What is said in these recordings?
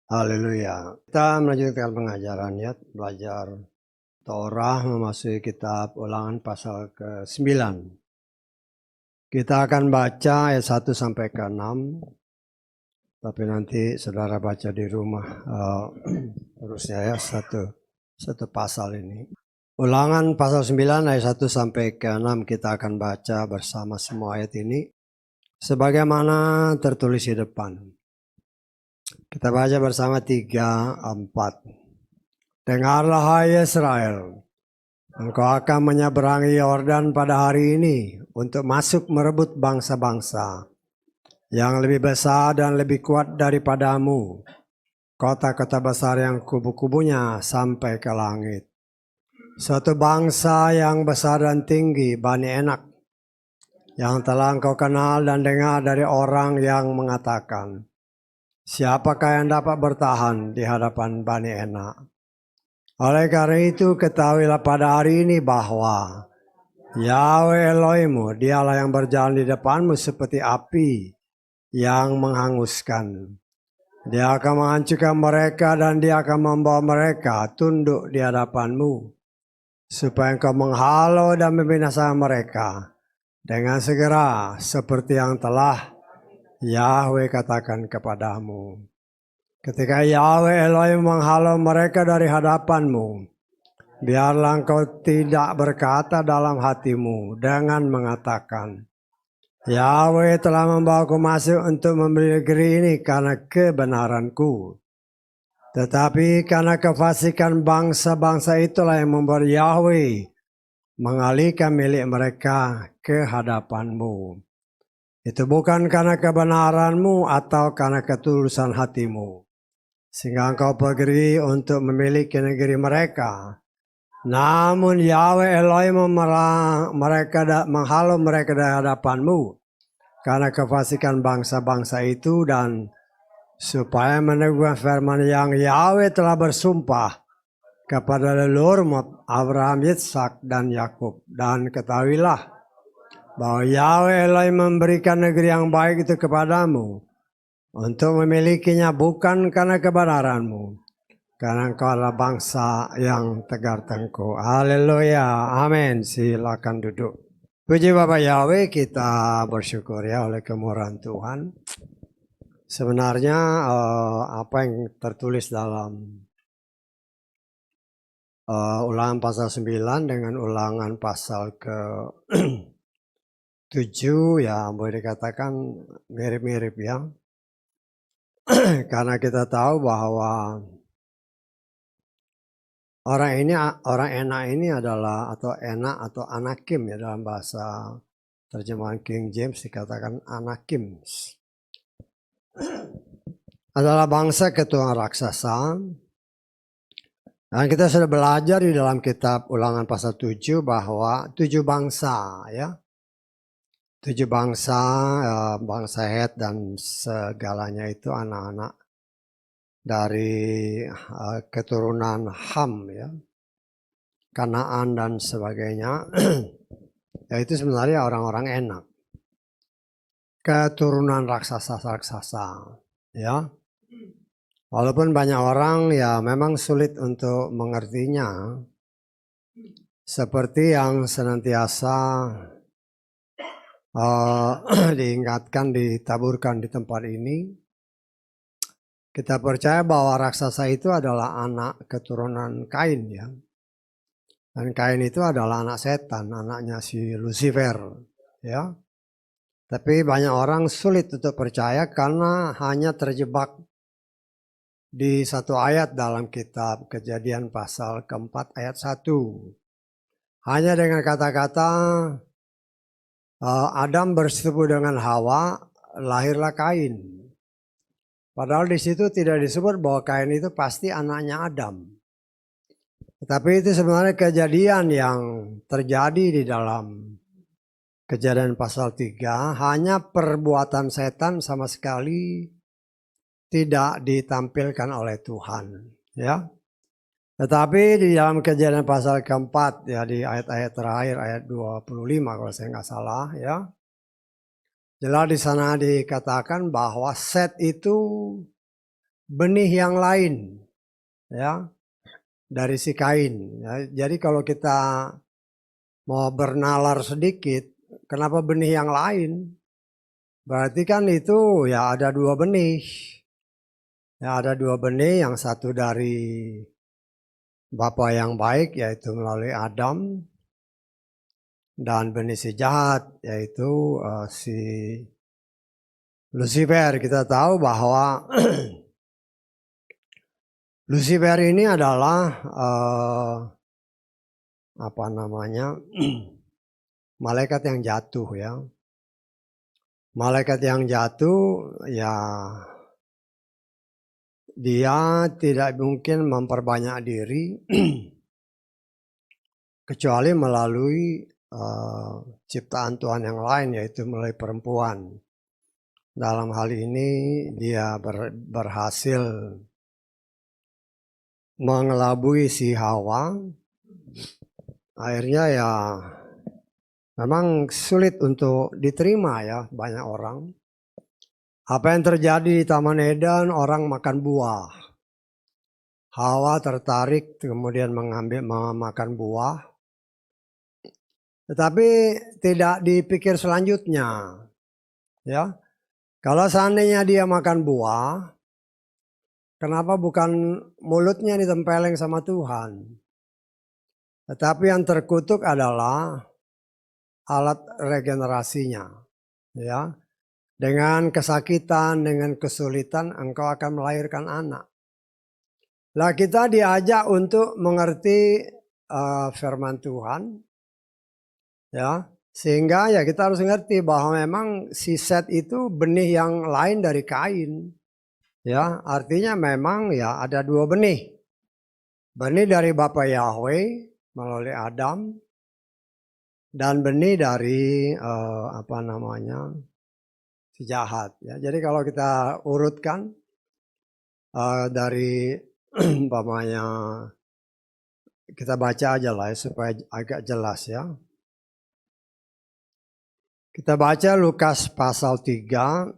Haleluya. Kita melanjutkan pengajaran ya, belajar Torah memasuki kitab Ulangan pasal ke-9. Kita akan baca ayat 1 sampai ke 6. Tapi nanti saudara baca di rumah terusnya ya satu pasal ini. Ulangan pasal 9 ayat 1 sampai ke 6 kita akan baca bersama semua ayat ini sebagaimana tertulis di depan. Kita baca bersama 3, 4. Dengarlah hai Israel, engkau akan menyeberangi Yordan pada hari ini untuk masuk merebut bangsa-bangsa yang lebih besar dan lebih kuat daripadamu, kota-kota besar yang kubu-kubunya sampai ke langit. Suatu bangsa yang besar dan tinggi, Bani Enak, yang telah engkau kenal dan dengar dari orang yang mengatakan, siapakah yang dapat bertahan di hadapan Bani Enak? Oleh karena itu ketahuilah pada hari ini bahwa Yahweh Elohimmu, dialah yang berjalan di depanmu seperti api yang menghanguskan. Dia akan menghancurkan mereka dan dia akan membawa mereka tunduk di hadapanmu, supaya engkau menghalau dan membinasakan mereka dengan segera seperti yang telah Yahweh katakan kepadamu. Ketika Yahweh Elohim menghalau mereka dari hadapanmu, biarlah engkau tidak berkata dalam hatimu dengan mengatakan, Yahweh telah membawaku masuk untuk membeli negeri ini karena kebenaranku. Tetapi karena kefasikan bangsa-bangsa itulah yang membuat Yahweh mengalihkan milik mereka ke hadapanmu. Itu bukan karena kebenaranmu atau karena ketulusan hatimu, sehingga engkau pergi untuk memiliki negeri mereka. Namun Yahweh Elohim menghalau mereka dari hadapanmu karena kefasikan bangsa-bangsa itu, dan supaya meneguhkan firman yang Yahweh telah bersumpah kepada leluhurmu Abraham, Ishak dan Yakub. Dan ketahuilah bahwa Yahweh Elohim memberikan negeri yang baik itu kepadamu untuk memilikinya bukan karena kebenaranmu, karena engkau adalah bangsa yang tegar tengkuk. Haleluya, amin. Silakan duduk. Puji Bapa Yahweh, kita bersyukur ya oleh kemurahan Tuhan. Sebenarnya apa yang tertulis dalam Ulangan pasal 9 dengan Ulangan pasal ke-7 ya boleh dikatakan mirip-mirip ya. Karena kita tahu bahwa orang enak ini adalah atau Anakim ya, dalam bahasa terjemahan King James dikatakan Anakim. Adalah bangsa keturunan raksasa. Dan kita sudah belajar di dalam kitab Ulangan pasal 7 bahwa 7 bangsa ya. 7 bangsa, bangsa Het dan segalanya itu anak-anak dari keturunan Ham ya. Kanaan dan sebagainya. Ya itu sebenarnya orang-orang enak. Keturunan raksasa-raksasa ya. Walaupun banyak orang ya memang sulit untuk mengertinya. Seperti yang senantiasa diingatkan, ditaburkan di tempat ini. Kita percaya bahwa raksasa itu adalah anak keturunan Kain ya. Dan Kain itu adalah anak setan, anaknya si Lucifer ya. Tapi banyak orang sulit untuk percaya karena hanya terjebak di satu ayat dalam kitab Kejadian pasal ke-4 ayat 1. Hanya dengan kata-kata Adam bersetubuh dengan Hawa, lahirlah Kain. Padahal di situ tidak disebut bahwa Kain itu pasti anaknya Adam. Tetapi itu sebenarnya kejadian yang terjadi di dalam Kejadian pasal 3, hanya perbuatan setan sama sekali tidak ditampilkan oleh Tuhan ya. Tetapi di dalam Kejadian pasal ke-4 ya, di ayat-ayat terakhir ayat 25 kalau saya nggak salah ya, Jelas di sana dikatakan bahwa Set itu benih yang lain, ya, dari si Kain. Ya, jadi kalau kita mau bernalar sedikit, kenapa benih yang lain? Berarti kan itu ya ada dua benih. Ya ada dua benih, yang satu dari Bapa yang baik yaitu melalui Adam, dan benih si jahat yaitu si Lucifer. Kita tahu bahwa Lucifer ini adalah apa namanya malaikat yang jatuh, ya. Malaikat yang jatuh, ya dia tidak mungkin memperbanyak diri kecuali melalui ciptaan Tuhan yang lain, yaitu melalui perempuan. Dalam hal ini dia berhasil mengelabui si Hawa. Akhirnya ya memang sulit untuk diterima, ya, banyak orang. Apa yang terjadi di Taman Eden, orang makan buah. Hawa tertarik kemudian makan buah. Tetapi tidak dipikir selanjutnya, ya. Kalau seandainya dia makan buah, kenapa bukan mulutnya ditempeleng sama Tuhan? Tetapi yang terkutuk adalah alat regenerasinya, ya. Dengan kesakitan, dengan kesulitan, engkau akan melahirkan anak. Lah kita diajak untuk mengerti firman Tuhan, ya. Sehingga ya kita harus mengerti bahwa memang si Set itu benih yang lain dari Kain. Ya, artinya memang ya ada dua benih. Benih dari Bapa Yahweh melalui Adam, dan benih dari apa namanya si jahat. Ya, jadi kalau kita urutkan dari umpamanya, kita baca aja lah ya, supaya agak jelas, ya. Kita baca Lukas pasal 3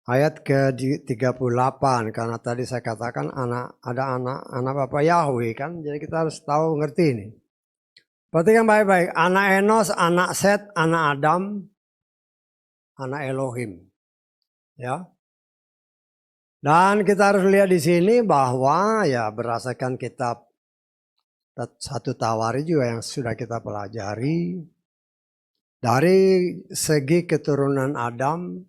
ayat ke-38, karena tadi saya katakan ada anak Bapak Yahweh, kan, jadi kita harus tahu ngerti ini. Perhatikan baik-baik, anak Enos, anak Set, anak Adam, anak Elohim, ya. Dan kita harus lihat di sini bahwa ya berdasarkan kitab 1 Tawari juga yang sudah kita pelajari, dari segi keturunan Adam,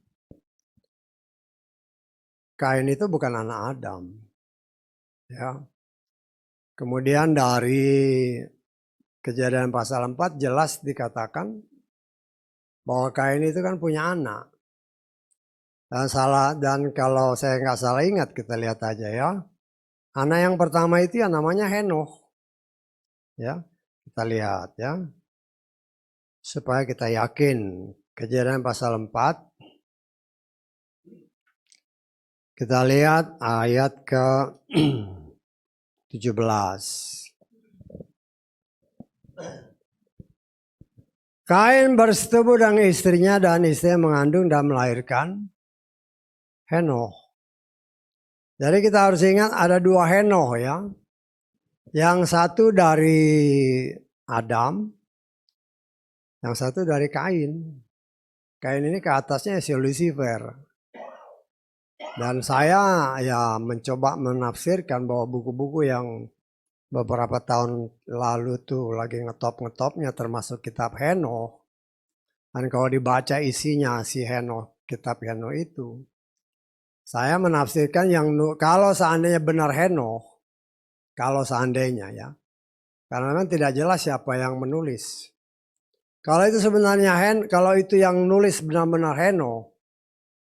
Kain itu bukan anak Adam, ya. Kemudian dari Kejadian pasal 4 jelas dikatakan bahwa Kain itu kan punya anak. Dan kalau saya nggak salah ingat, kita lihat aja, ya. Anak yang pertama itu ya namanya Henoh. Ya, kita lihat, ya. Supaya kita yakin. Kejadian pasal 4. Kita lihat ayat ke-17. Kain bersetubuh dengan istrinya, dan istrinya mengandung dan melahirkan Henoh. Jadi kita harus ingat ada dua Henoh, ya. Yang satu dari Adam, yang satu dari Kain. Kain ini ke atasnya si Lucifer. Dan saya ya mencoba menafsirkan bahwa buku-buku yang beberapa tahun lalu tuh lagi ngetop-ngetopnya termasuk kitab Henoh. Dan kalau dibaca isinya si Henoh, kitab Henoh itu, saya menafsirkan kalau seandainya benar Henoh, kalau seandainya, ya, karena memang tidak jelas siapa yang menulis. Kalau itu sebenarnya kalau itu yang nulis benar-benar Henoh,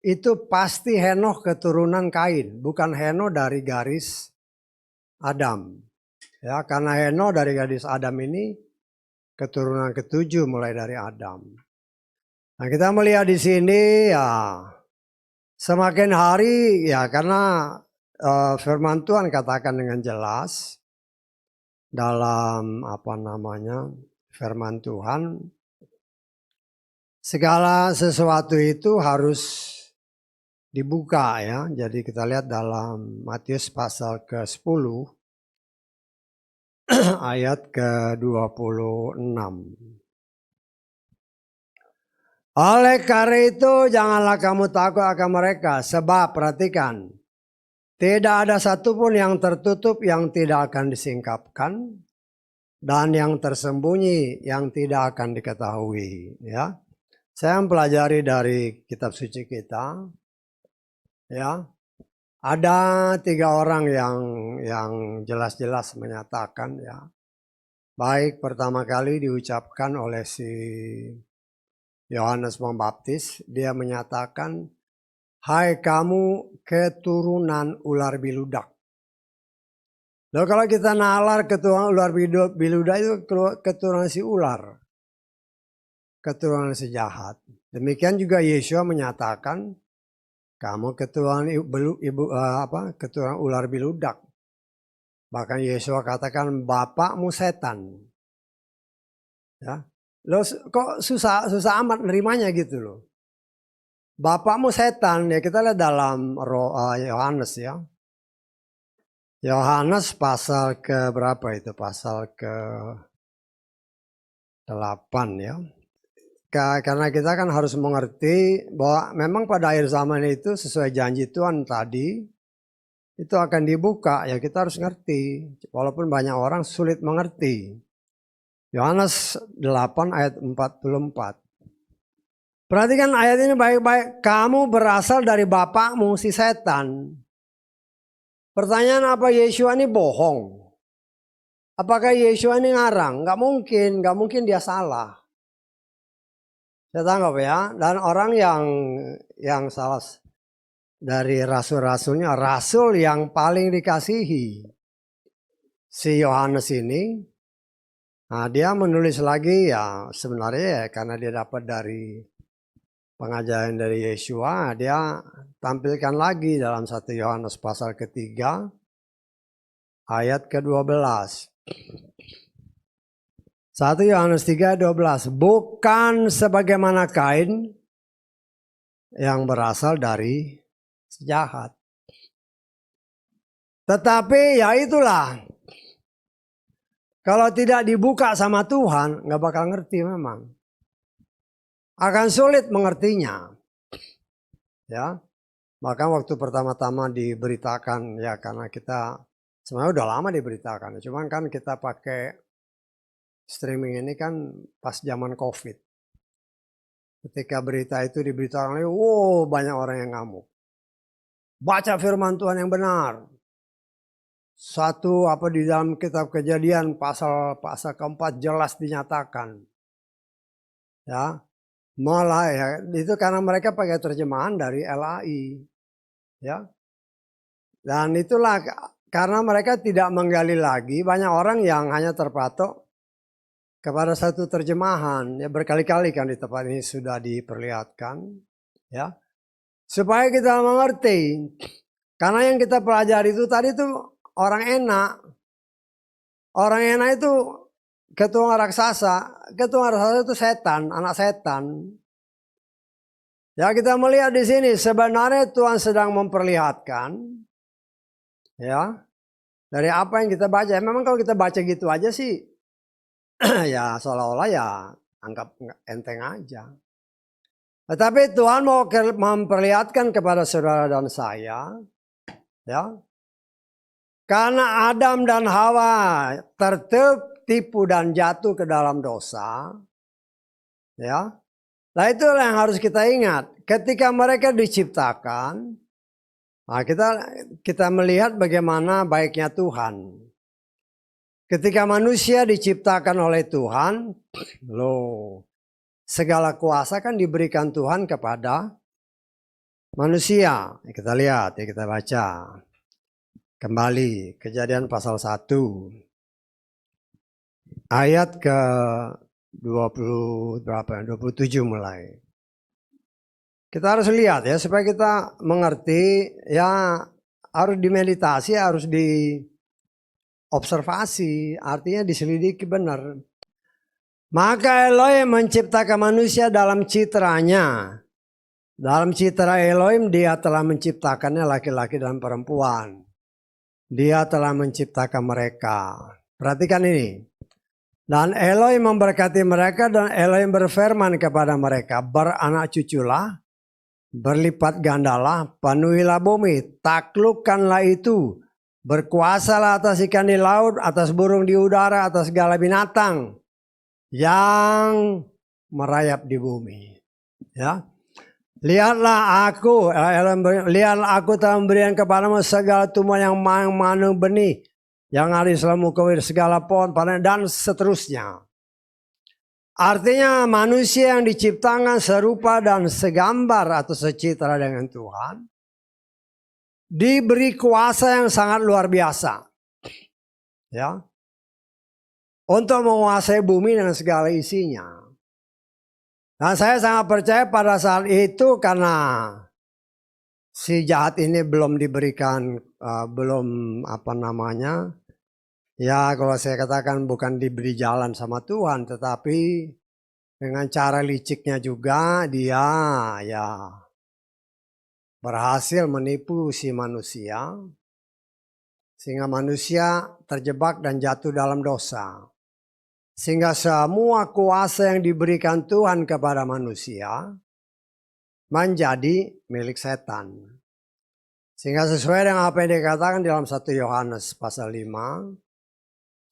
itu pasti Henoh keturunan Kain, bukan Henoh dari garis Adam. Ya, karena Henoh dari garis Adam ini keturunan ke-7 mulai dari Adam. Nah, kita melihat di sini ya semakin hari, ya, karena firman Tuhan katakan dengan jelas dalam apa namanya firman Tuhan, segala sesuatu itu harus dibuka ya. Jadi kita lihat dalam Matius pasal ke-10 ayat ke-26. Oleh karena itu janganlah kamu takut akan mereka, sebab perhatikan, tidak ada satupun yang tertutup yang tidak akan disingkapkan, dan yang tersembunyi yang tidak akan diketahui. Ya, saya mempelajari dari kitab suci kita. Ya, ada 3 orang yang jelas-jelas menyatakan ya. Baik pertama kali diucapkan oleh si Yohanes Pembaptis, dia menyatakan, "Hai kamu keturunan ular biludak." Loh kalau kita nalar keturunan ular biludak itu keturunan si ular, keturunan si jahat. Demikian juga Yesua menyatakan, kamu keturunan keturunan ular biludak. Bahkan Yesua katakan bapakmu setan. Ya. Loh kok susah amat nerimanya gitu loh. Bapakmu setan ya, kita lihat dalam Yohanes ya. Yohanes pasal ke berapa itu? Pasal ke 8 ya. Karena kita kan harus mengerti bahwa memang pada akhir zaman itu sesuai janji Tuhan tadi itu akan dibuka ya, kita harus ngerti. Walaupun banyak orang sulit mengerti. Yohanes 8 ayat 44. Perhatikan ayat ini baik-baik. Kamu berasal dari bapakmu si setan. Pertanyaan, apa Yesua ini bohong? Apakah Yesua ini ngarang? Gak mungkin dia salah. Saya tangkap ya. Dan orang yang salah dari rasul-rasulnya, rasul yang paling dikasihi si Yohanes ini. Nah, dia menulis lagi ya sebenarnya ya karena dia dapat dari pengajaran dari Yesua, dia tampilkan lagi dalam 1 Yohanes pasal ke-3 ayat ke-12. 1 Yohanes 3:12, bukan sebagaimana Kain yang berasal dari sejahat. Tetapi ya itulah, kalau tidak dibuka sama Tuhan gak bakal ngerti memang. Akan sulit mengertinya. Ya. Maka waktu pertama-tama diberitakan ya, karena kita sebenarnya udah lama diberitakan. Cuman kan kita pakai streaming ini kan pas zaman COVID. Ketika berita itu diberitakan, wow banyak orang yang ngamuk. Baca firman Tuhan yang benar. Satu apa di dalam kitab Kejadian pasal ke-4 jelas dinyatakan. Ya, malah ya itu karena mereka pakai terjemahan dari LAI. Ya, dan itulah karena mereka tidak menggali lagi, banyak orang yang hanya terpatok kepada satu terjemahan. Ya, berkali-kali kan di tempat ini sudah diperlihatkan. Ya, supaya kita mengerti. Karena yang kita pelajari itu tadi itu orang enak. Orang enak itu keturunan raksasa. Keturunan raksasa itu setan, anak setan. Ya, kita melihat di sini sebenarnya Tuhan sedang memperlihatkan ya dari apa yang kita baca. Memang kalau kita baca gitu aja sih ya seolah-olah ya anggap enteng aja. Tetapi Tuhan mau memperlihatkan kepada saudara dan saya ya, karena Adam dan Hawa tertipu dan jatuh ke dalam dosa ya. Nah, itulah yang harus kita ingat. Ketika mereka diciptakan, nah kita melihat bagaimana baiknya Tuhan. Ketika manusia diciptakan oleh Tuhan, loh, segala kuasa kan diberikan Tuhan kepada manusia. Kita lihat, ya kita baca. Kembali, Kejadian pasal 1. Ayat ke 27 mulai. Kita harus lihat ya, supaya kita mengerti ya, harus dimeditasi, harus diobservasi, artinya diselidiki benar. Maka Elohim menciptakan manusia dalam citranya. Dalam citra Elohim dia telah menciptakannya laki-laki dan perempuan. Dia telah menciptakan mereka. Perhatikan ini. Dan Elohim memberkati mereka dan Elohim berfirman kepada mereka, beranak cuculah, berlipat gandalah, penuhilah bumi, taklukkanlah itu, berkuasalah atas ikan di laut, atas burung di udara, atas segala binatang yang merayap di bumi. Ya. Lihatlah aku telah memberikan kepadamu segala tumbuhan yang mengandung benih, yang ada di dalam muka segala pohon panen dan seterusnya. Artinya manusia yang diciptakan serupa dan segambar atau secitra dengan Tuhan diberi kuasa yang sangat luar biasa, ya, untuk menguasai bumi dan segala isinya. Dan saya sangat percaya pada saat itu karena si jahat ini belum diberikan, ya kalau saya katakan bukan diberi jalan sama Tuhan, tetapi dengan cara liciknya juga dia ya berhasil menipu si manusia. Sehingga manusia terjebak dan jatuh dalam dosa. Sehingga semua kuasa yang diberikan Tuhan kepada manusia menjadi milik setan. Sehingga sesuai dengan apa yang dikatakan dalam 1 Yohanes pasal 5.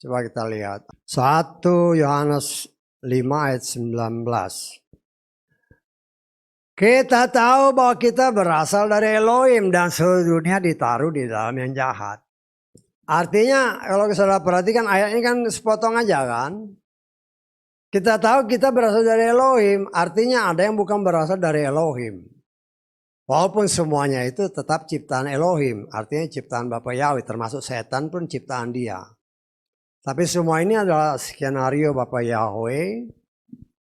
Coba kita lihat. 1 Yohanes 5 ayat 19. Kita tahu bahwa kita berasal dari Elohim dan seluruh dunia ditaruh di dalam yang jahat. Artinya kalau saudara perhatikan ayat ini kan sepotong aja kan. Kita tahu kita berasal dari Elohim, artinya ada yang bukan berasal dari Elohim. Walaupun semuanya itu tetap ciptaan Elohim, artinya ciptaan Bapa Yahweh, termasuk setan pun ciptaan dia. Tapi semua ini adalah skenario Bapa Yahweh.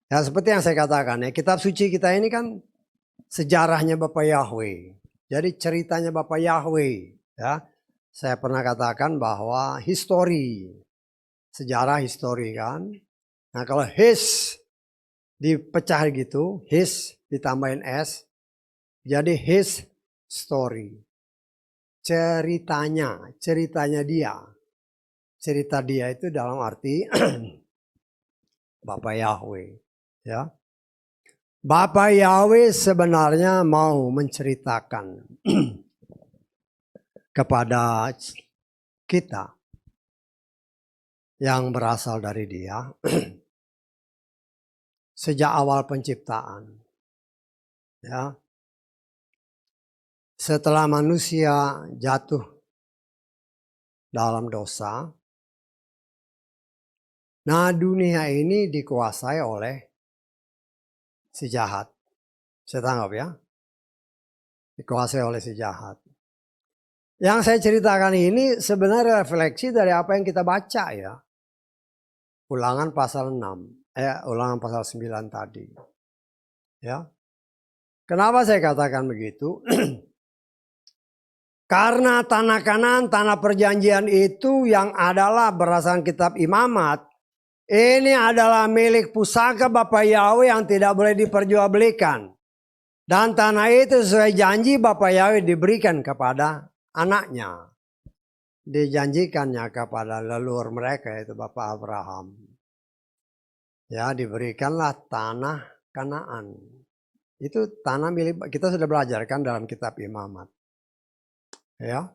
Ya seperti yang saya katakan ya, kitab suci kita ini kan sejarahnya Bapa Yahweh. Jadi ceritanya Bapa Yahweh, ya. Saya pernah katakan bahwa sejarah histori kan. Nah kalau his dipecah gitu, his ditambahin s, jadi his story. Ceritanya dia. Cerita dia itu dalam arti Bapa Yahweh. Ya. Bapa Yahweh sebenarnya mau menceritakan kepada kita yang berasal dari dia sejak awal penciptaan. Ya. Setelah manusia jatuh dalam dosa, nah dunia ini dikuasai oleh si jahat. Saya tanggap ya. Dikuasai oleh si jahat. Yang saya ceritakan ini sebenarnya refleksi dari apa yang kita baca ya. Ulangan pasal 6, Ulangan pasal 9 tadi. Ya. Kenapa saya katakan begitu? Karena tanah Kanaan, tanah perjanjian itu yang adalah berdasarkan kitab Imamat, ini adalah milik pusaka Bapa Yahweh yang tidak boleh diperjualbelikan. Dan tanah itu sesuai janji Bapa Yahweh diberikan kepada anaknya. Dijanjikannya kepada leluhur mereka yaitu Bapak Abraham. Ya, diberikanlah tanah Kanaan. Itu tanah milik, kita sudah belajarkan dalam kitab Imamat. Ya.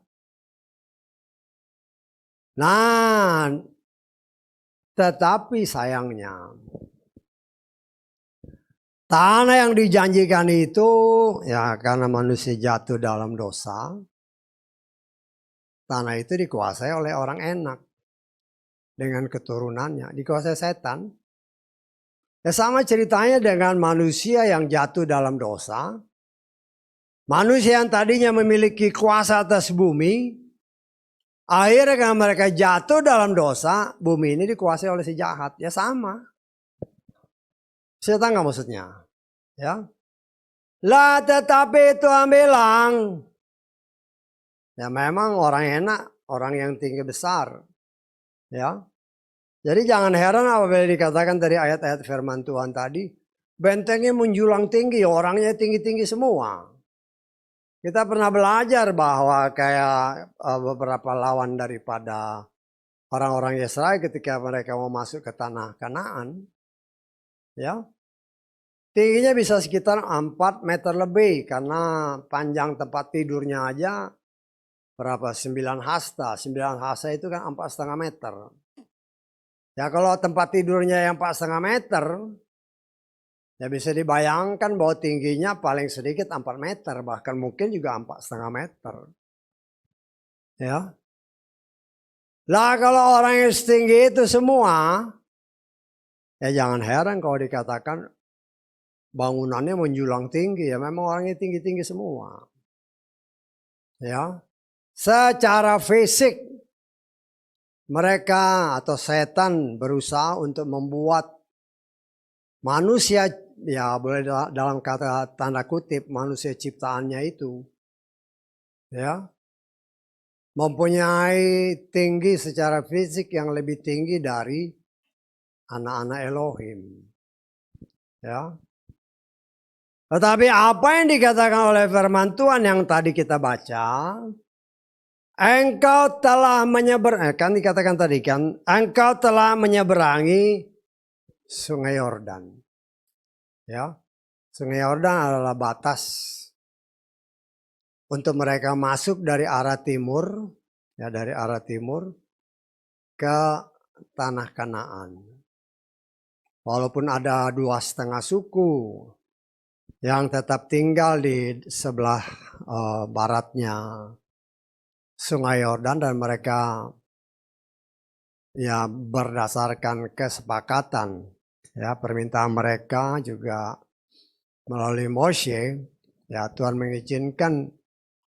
Nah, tetapi sayangnya tanah yang dijanjikan itu ya karena manusia jatuh dalam dosa, tanah itu dikuasai oleh orang enak dengan keturunannya, dikuasai setan. Ya sama ceritanya dengan manusia yang jatuh dalam dosa. Manusia yang tadinya memiliki kuasa atas bumi, akhirnya karena mereka jatuh dalam dosa, bumi ini dikuasai oleh si jahat. Ya sama. Saya tahu nggak maksudnya? Ya. Lah tetapi Tuhan bilang, ya memang orang enak, orang yang tinggi besar. Ya. Jadi jangan heran apabila dikatakan dari ayat-ayat firman Tuhan tadi, bentengnya menjulang tinggi, orangnya tinggi-tinggi semua. Kita pernah belajar bahwa kayak beberapa lawan daripada orang-orang Israel ketika mereka mau masuk ke tanah Kanaan, ya, tingginya bisa sekitar 4 meter lebih karena panjang tempat tidurnya aja berapa? 9 hasta. 9 hasta itu kan 4,5 meter. Ya kalau tempat tidurnya yang 4,5 meter, ya bisa dibayangkan bahwa tingginya paling sedikit 4 meter, bahkan mungkin juga 4,5 meter. Ya. Lah kalau orang yang setinggi itu semua, ya jangan heran kalau dikatakan bangunannya menjulang tinggi, ya memang orangnya tinggi-tinggi semua. Ya. Secara fisik mereka atau setan berusaha untuk membuat manusia, ya boleh dalam kata tanda kutip, manusia ciptaannya itu, ya, mempunyai tinggi secara fisik yang lebih tinggi dari anak-anak Elohim. Ya. Tetapi apa yang dikatakan oleh firman Tuhan yang tadi kita baca, engkau telah menyeberangi, kan dikatakan tadi kan, engkau telah menyeberangi Sungai Yordan. Ya, Sungai Yordan adalah batas untuk mereka masuk dari arah timur, ya dari arah timur ke tanah Kanaan. Walaupun ada 2,5 suku yang tetap tinggal di sebelah baratnya Sungai Yordan dan mereka ya berdasarkan kesepakatan, ya permintaan mereka juga melalui Moshe, ya Tuhan mengizinkan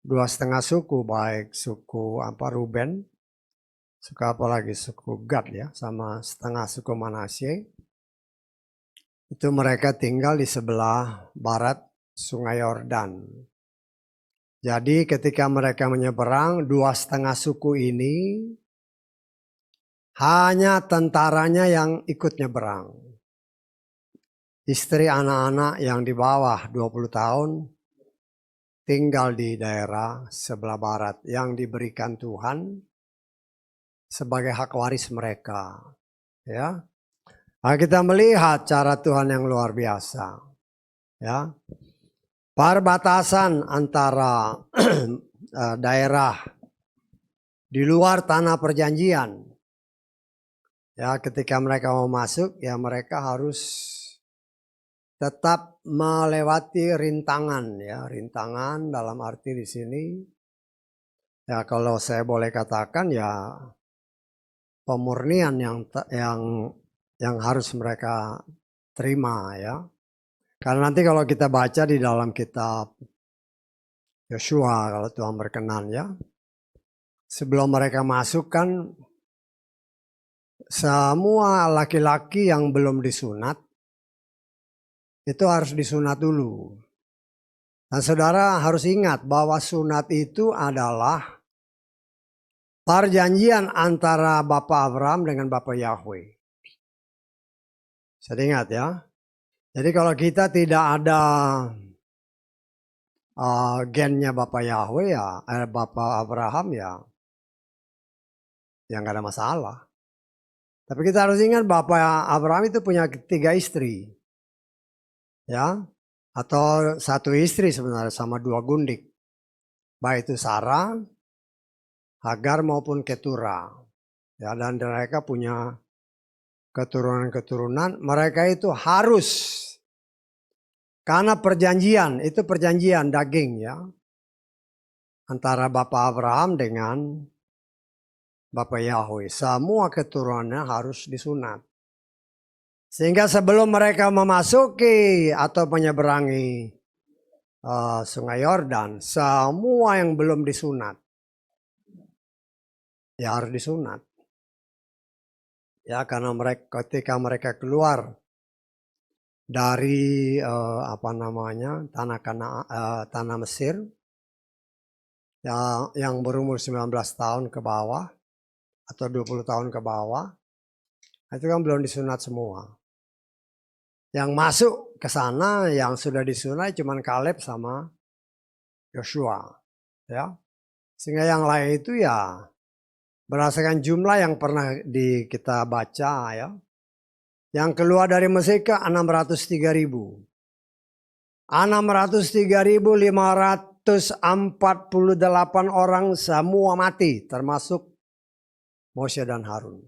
2,5 suku, baik suku Ruben, suku apalagi suku Gad ya, sama setengah suku Manasye. Itu mereka tinggal di sebelah barat Sungai Yordan. Jadi ketika mereka menyeberang, 2,5 suku ini hanya tentaranya yang ikut nyeberang. Istri anak-anak yang di bawah 20 tahun tinggal di daerah sebelah barat yang diberikan Tuhan sebagai hak waris mereka. Ya. Nah, kita melihat cara Tuhan yang luar biasa. Ya. Perbatasan antara daerah di luar tanah perjanjian. Ya, ketika mereka mau masuk, ya mereka harus tetap melewati rintangan, ya rintangan dalam arti di sini, ya kalau saya boleh katakan ya pemurnian yang harus mereka terima ya. Karena nanti kalau kita baca di dalam kitab Yosua kalau Tuhan berkenan ya, sebelum mereka masuk kan semua laki-laki yang belum disunat itu harus disunat dulu. Dan saudara harus ingat bahwa sunat itu adalah perjanjian antara Bapak Abraham dengan Bapak Yahweh. Saya ingat ya. Jadi kalau kita tidak ada gennya Bapak Yahweh ya, Bapak Abraham ya nggak ada masalah. Tapi kita harus ingat Bapak Abraham itu punya 3 istri. Ya, atau 1 istri sebenarnya sama 2 gundik. Baik itu Sarah, Hagar maupun Ketura. Ya, dan mereka punya keturunan-keturunan. Mereka itu harus, karena perjanjian, itu perjanjian daging ya. Antara Bapak Abraham dengan Bapak Yahweh. Semua keturunannya harus disunat. Sehingga sebelum mereka memasuki atau menyeberangi Sungai Yordan, semua yang belum disunat ya harus disunat. Ya karena ketika mereka keluar dari tanah Mesir yang berumur 19 tahun ke bawah atau 20 tahun ke bawah, Itu kan belum disunat semua. Yang masuk ke sana yang sudah disunat cuma Kaleb sama Yosua, ya. Sehingga yang lain itu ya berdasarkan jumlah yang pernah kita baca ya. Yang keluar dari Mesir ke 603.000. 603.548 orang semua mati termasuk Moshe dan Harun.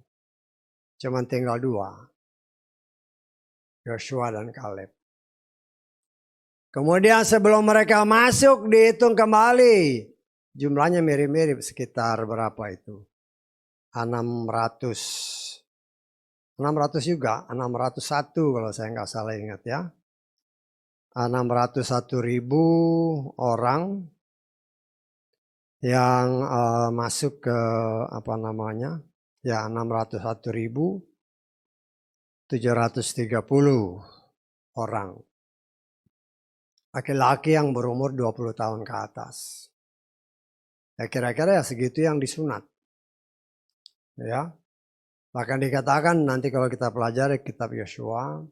Cuman tinggal 2. Yosua dan Kaleb. Kemudian sebelum mereka masuk dihitung kembali. Jumlahnya mirip-mirip sekitar berapa itu? 600 juga, 601 kalau saya nggak salah ingat ya. 601.000 orang yang masuk ke apa namanya? Ya 601.730 orang. Laki-laki yang berumur 20 tahun ke atas. Ya kira-kira ya segitu yang disunat. Ya. Bahkan dikatakan nanti kalau kita pelajari kitab Yosua,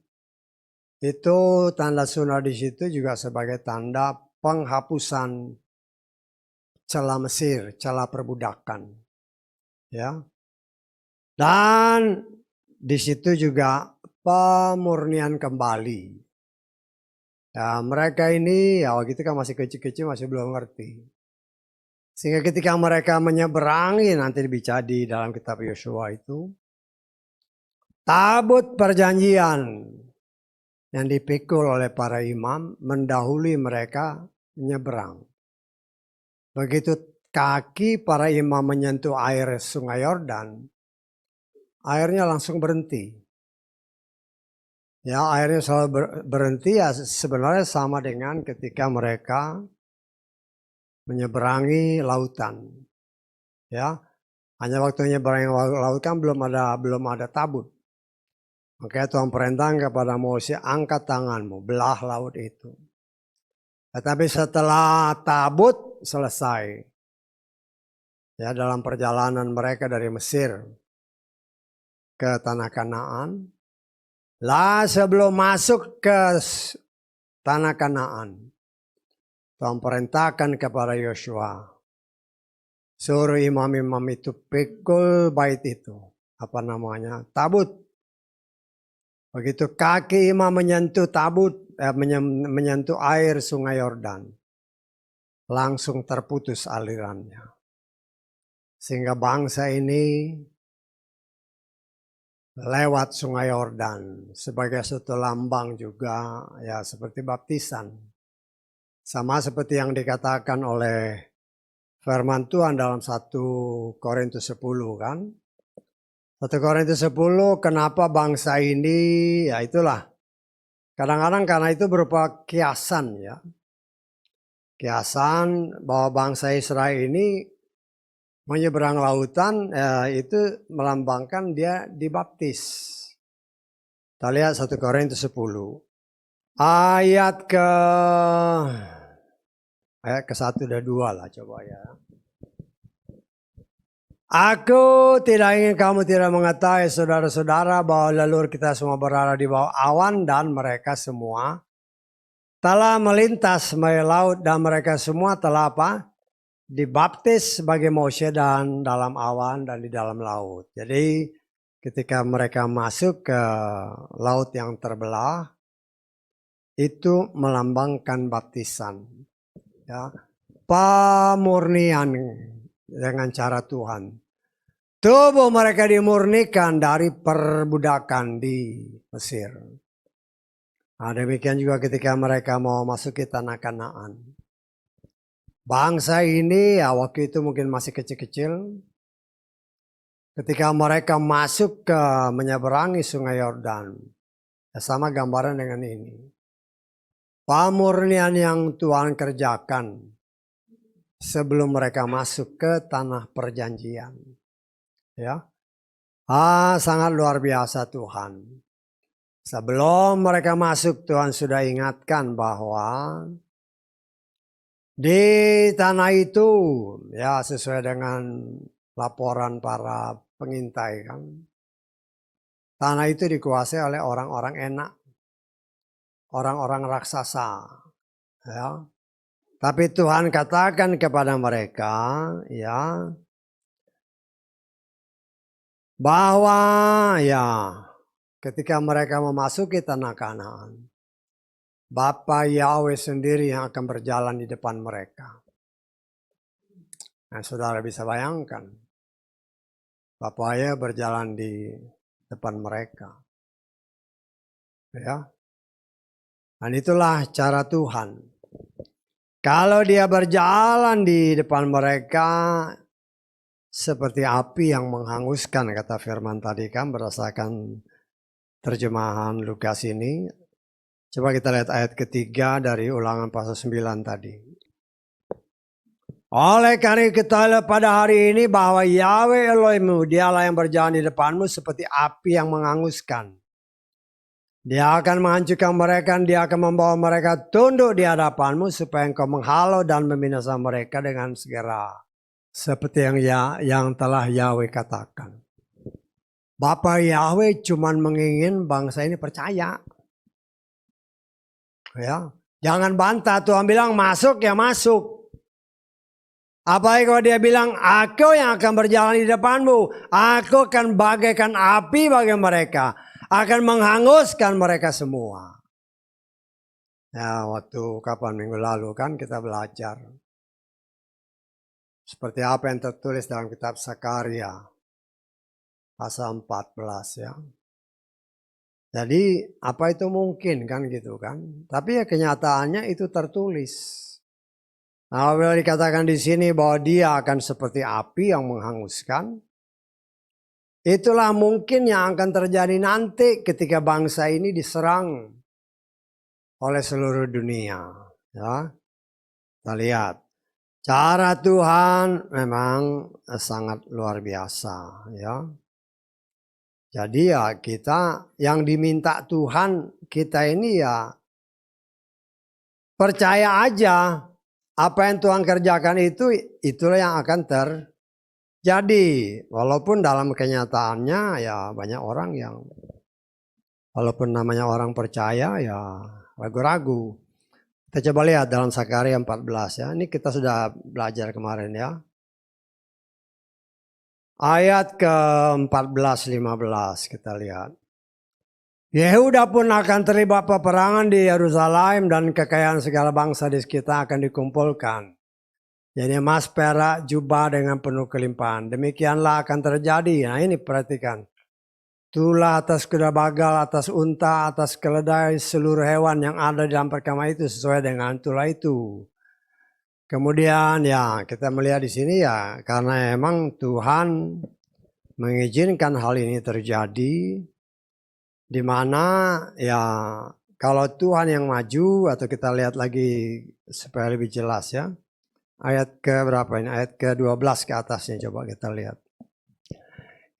itu tanda sunat di situ juga sebagai tanda penghapusan celah Mesir, celah perbudakan. Ya. Dan di situ juga pemurnian kembali. Ya, mereka ini ya waktu itu kan masih kecil-kecil, masih belum ngerti. Sehingga ketika mereka menyeberangi nanti dibaca di dalam kitab Yosua itu, tabut perjanjian yang dipikul oleh para imam mendahului mereka menyeberang. Begitu kaki para imam menyentuh air sungai Yordan, airnya langsung berhenti. Ya, airnya selalu berhenti ya sebenarnya sama dengan ketika mereka menyeberangi lautan. Ya, hanya waktu menyeberangi lautan belum ada tabut. Makanya Tuhan perintahkan kepada Mose, angkat tanganmu, belah laut itu. Tetapi setelah tabut selesai, ya dalam perjalanan mereka dari Mesir ke tanah Kanaan, lah sebelum masuk ke tanah Kanaan, Tuhan perintahkan kepada Yosua, suruh imam-imam itu pikul bait itu, apa namanya, tabut. Begitu kaki imam menyentuh tabut, menyentuh air sungai Yordan, langsung terputus alirannya. Sehingga bangsa ini lewat sungai Yordan sebagai suatu lambang juga ya seperti baptisan. Sama seperti yang dikatakan oleh firman Tuhan dalam 1 Korintus 10 kan. 1 Korintus 10 kenapa bangsa ini ya itulah. Kadang-kadang karena itu berupa kiasan ya. Kiasan bahwa bangsa Israel ini menyeberang lautan itu melambangkan dia dibaptis. Kita lihat 1 Korintus 10. Ayat ke 1 dan 2 lah coba ya. Aku tidak ingin kamu tidak mengetahui saudara-saudara bahwa leluhur kita semua berada di bawah awan dan mereka semua telah melintas melalui laut dan mereka semua telah apa? Dibaptis sebagai Moshe dan dalam awan dan di dalam laut. Jadi ketika mereka masuk ke laut yang terbelah, itu melambangkan baptisan. Ya, pemurnian dengan cara Tuhan. Tubuh mereka dimurnikan dari perbudakan di Mesir. Nah, demikian juga ketika mereka mau masuk ke tanah Kanaan. Bangsa ini ya waktu itu mungkin masih kecil-kecil. Ketika mereka masuk ke menyeberangi sungai Yordan. Ya sama gambaran dengan ini. Pemurnian yang Tuhan kerjakan sebelum mereka masuk ke tanah perjanjian. Ya. Sangat luar biasa Tuhan. Sebelum mereka masuk Tuhan sudah ingatkan bahwa di tanah itu ya sesuai dengan laporan para pengintai kan. Tanah itu dikuasai oleh orang-orang enak, orang-orang raksasa. Ya. Tapi Tuhan katakan kepada mereka, ya, bahwa ya ketika mereka memasuki tanah Kanaan, Bapa Yahweh sendiri yang akan berjalan di depan mereka. Nah, saudara bisa bayangkan, Bapa Yahweh berjalan di depan mereka. Ya. Dan itulah cara Tuhan. Kalau dia berjalan di depan mereka seperti api yang menghanguskan, kata firman tadi kan berdasarkan terjemahan Lukas ini. Coba kita lihat ayat ketiga dari Ulangan pasal 9 tadi. Oleh karena ketahuilah pada hari ini bahwa Yahweh Elohimmu, dialah yang berjalan di depanmu seperti api yang menghanguskan. Dia akan menghancurkan mereka, dia akan membawa mereka tunduk di hadapanmu supaya engkau menghalau dan membinasa mereka dengan segera. Seperti yang telah Yahweh katakan. Bapa Yahweh cuma mengingin bangsa ini percaya. Ya, jangan bantah, Tuhan bilang masuk ya masuk. Apalagi kalau dia bilang aku yang akan berjalan di depanmu, aku akan bagaikan api bagi mereka, akan menghanguskan mereka semua. Ya, waktu kapan minggu lalu kan kita belajar seperti apa yang tertulis dalam kitab Sakaria pasal 14 ya. Jadi apa itu mungkin kan gitu kan? Tapi ya kenyataannya itu tertulis. Nah, bila dikatakan di sini bahwa dia akan seperti api yang menghanguskan, itulah mungkin yang akan terjadi nanti ketika bangsa ini diserang oleh seluruh dunia. Ya, kita lihat cara Tuhan memang sangat luar biasa. Ya. Jadi ya kita yang diminta Tuhan kita ini ya percaya aja apa yang Tuhan kerjakan itulah yang akan terjadi. Walaupun dalam kenyataannya ya banyak orang yang walaupun namanya orang percaya ya ragu-ragu. Kita coba lihat dalam Sakaria 14 ya. Ini kita sudah belajar kemarin ya. Ayat ke-14-15 kita lihat. Yehuda pun akan terlibat peperangan di Yerusalem dan kekayaan segala bangsa di sekitar akan dikumpulkan. Jadi emas, perak, jubah dengan penuh kelimpahan. Demikianlah akan terjadi. Nah ini perhatikan. Tulah atas kuda bagal, atas unta, atas keledai, seluruh hewan yang ada di dalam perkampungan itu sesuai dengan tulah itu. Kemudian ya kita melihat di sini ya karena emang Tuhan mengizinkan hal ini terjadi, di mana ya kalau Tuhan yang maju atau kita lihat lagi supaya lebih jelas ya. Ayat ke berapa ini? Ayat ke-12 ke atasnya coba kita lihat.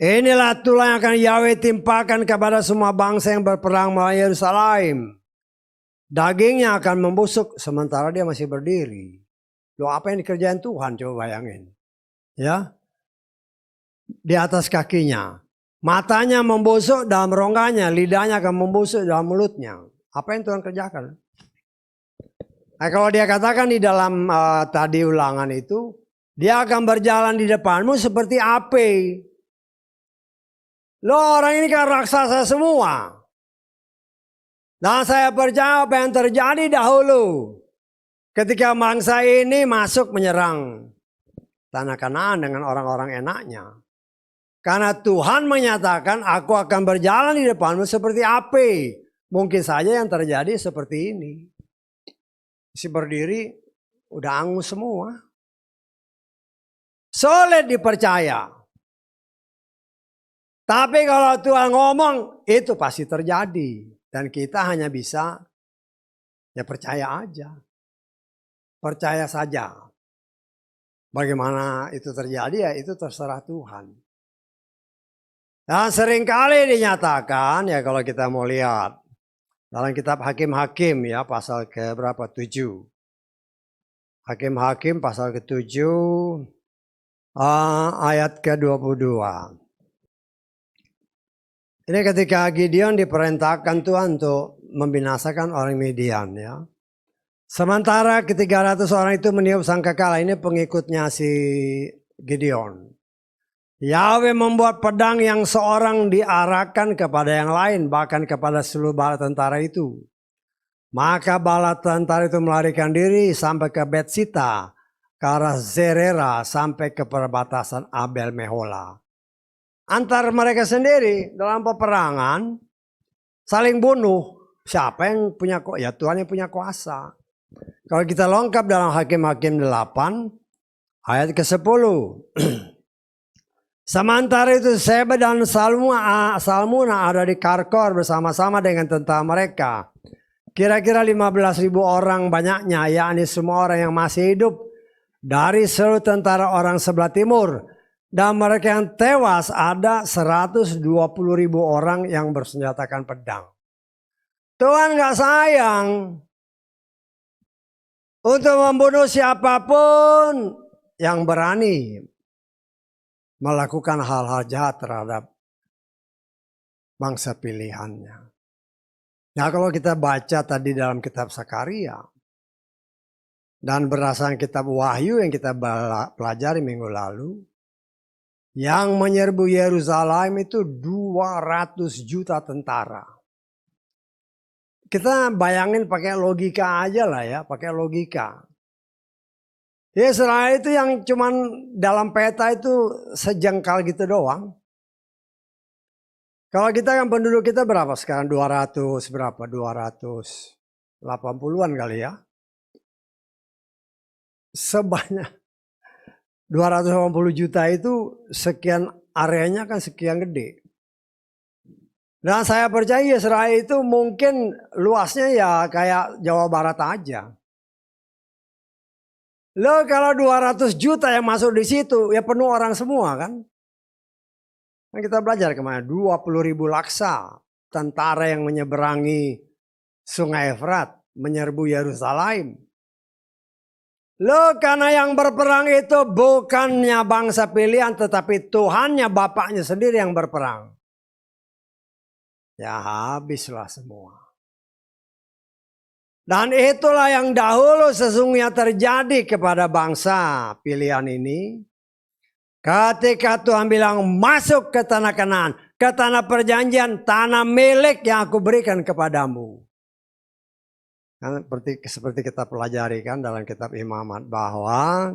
Inilah tulah yang akan Yahweh timpakan kepada semua bangsa yang berperang melawan Yerusalem. Dagingnya akan membusuk sementara dia masih berdiri. Loh apa yang dikerjain Tuhan coba bayangin. Ya. Di atas kakinya. Matanya membusuk dalam rongganya, lidahnya akan membusuk dalam mulutnya. Apa yang Tuhan kerjakan? Nah, kalau dia katakan di dalam tadi ulangan itu, dia akan berjalan di depanmu seperti api. Loh orang ini kan raksasa semua. Dan saya percaya apa yang terjadi dahulu. Ketika bangsa ini masuk menyerang tanah Kanaan dengan orang-orang enaknya. Karena Tuhan menyatakan aku akan berjalan di depanmu seperti api. Mungkin saja yang terjadi seperti ini. Si berdiri udah angus semua. Sulit dipercaya. Tapi kalau Tuhan ngomong itu pasti terjadi. Dan kita hanya bisa ya percaya aja. Percaya saja. Bagaimana itu terjadi ya itu terserah Tuhan. Dan seringkali dinyatakan ya kalau kita mau lihat. Dalam kitab Hakim-Hakim ya pasal ke berapa? 7. Hakim-Hakim pasal ke-7 ayat ke-22. Ini ketika Gideon diperintahkan Tuhan untuk membinasakan orang Midian ya. Sementara ke-300 orang itu meniup sangkakala, ini pengikutnya si Gideon. Yahweh membuat pedang yang seorang diarahkan kepada yang lain, bahkan kepada seluruh bala tentara itu. Maka bala tentara itu melarikan diri sampai ke Betsita, ke arah Zerera, sampai ke perbatasan Abel Mehola. Antar mereka sendiri dalam peperangan saling bunuh. Siapa yang punya kuasa? Ya Tuhan yang punya kuasa. Kalau kita lengkap dalam Hakim-Hakim 8 ayat ke-10. Sementara itu Seba dan Salmuna ada di Karkor bersama-sama dengan tentara mereka. Kira-kira 15.000 orang banyaknya, yakni semua orang yang masih hidup dari seluruh tentara orang sebelah timur. Dan mereka yang tewas ada 120.000 orang yang bersenjatakan pedang. Tuhan gak sayang untuk membunuh siapapun yang berani melakukan hal-hal jahat terhadap bangsa pilihannya. Nah kalau kita baca tadi dalam kitab Sakaria dan berdasarkan kitab Wahyu yang kita pelajari minggu lalu, yang menyerbu Yerusalem itu 200 juta tentara. Kita bayangin pakai logika aja lah ya, pakai logika. Israel itu yang cuman dalam peta itu sejengkal gitu doang. Kalau kita kan penduduk kita berapa sekarang? 200 berapa? 280-an kali ya. Sebanyak 280 juta itu sekian areanya kan sekian gede. Dan saya percaya Israel itu mungkin luasnya ya kayak Jawa Barat aja. Loh kalau 200 juta yang masuk di situ ya penuh orang semua kan. Nah, kita belajar kemana? 20.000 laksa tentara yang menyeberangi Sungai Efrat menyerbu Yerusalem. Loh karena yang berperang itu bukannya bangsa pilihan tetapi Tuhannya Bapaknya sendiri yang berperang. Ya habislah semua. Dan itulah yang dahulu sesungguhnya terjadi kepada bangsa pilihan ini. Ketika Tuhan bilang masuk ke tanah Kanaan, ke tanah perjanjian, tanah milik yang aku berikan kepadamu. Kan seperti kita pelajari kan dalam kitab Imamat bahwa